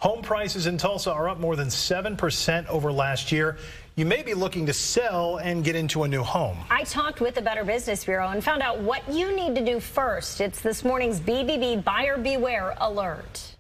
Home prices in Tulsa are up more than 7% over last year. You may be looking to sell and get into a new home. I talked with the Better Business Bureau and found out what you need to do first. It's this morning's BBB Buyer Beware Alert.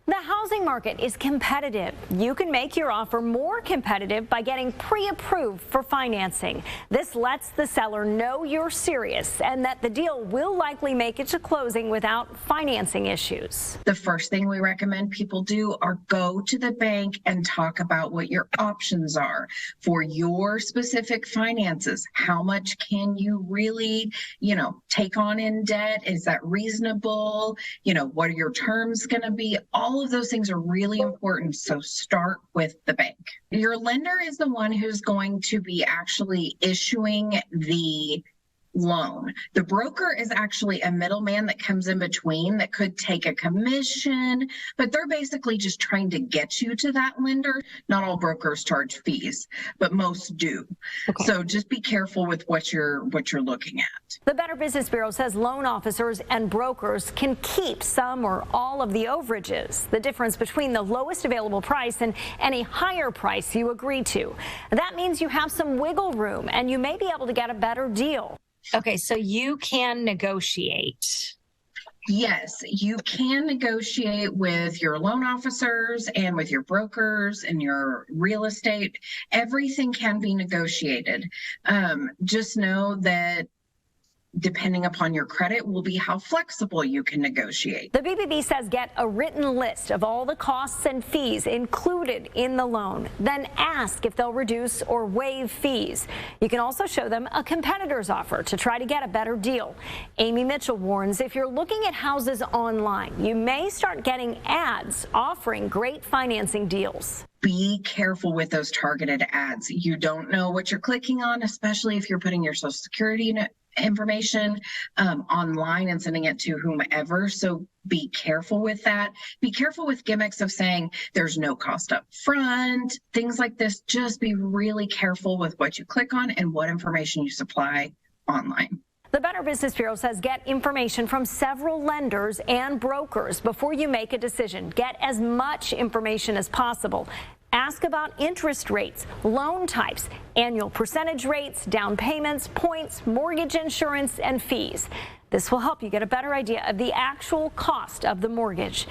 The housing market is competitive. You can make your offer more competitive by getting pre-approved for financing. This lets the seller know you're serious and that the deal will likely make it to closing without financing issues. The first thing we recommend people do are go to the bank and talk about what your options are for your specific finances. How much can you really, take on in debt? Is that reasonable? What are your terms going to be? All of those things are really important, so start with the bank. Your lender is the one who's going to be actually issuing the loan. The broker is actually a middleman that comes in between that could take a commission, but they're basically just trying to get you to that lender. Not all brokers charge fees, but most do. Okay. So just be careful with what you're looking at. The Better Business Bureau says loan officers and brokers can keep some or all of the overages, the difference between the lowest available price and any higher price you agree to. That means you have some wiggle room and you may be able to get a better deal. Okay, so you can negotiate. Yes, you can negotiate with your loan officers and with your brokers and your real estate. Everything can be negotiated. Just know that depending upon your credit will be how flexible you can negotiate. The BBB says get a written list of all the costs and fees included in the loan. Then ask if they'll reduce or waive fees. You can also show them a competitor's offer to try to get a better deal. Amy Mitchell warns if you're looking at houses online, you may start getting ads offering great financing deals. Be careful with those targeted ads. You don't know what you're clicking on, especially if you're putting your Social Security information online and sending it to whomever. So be careful with that. Be careful with gimmicks of saying there's no cost up front, things like this. Just be really careful with what you click on and what information you supply online. The Better Business Bureau says get information from several lenders and brokers before you make a decision. Get as much information as possible. Ask about interest rates, loan types, annual percentage rates, down payments, points, mortgage insurance, and fees. This will help you get a better idea of the actual cost of the mortgage.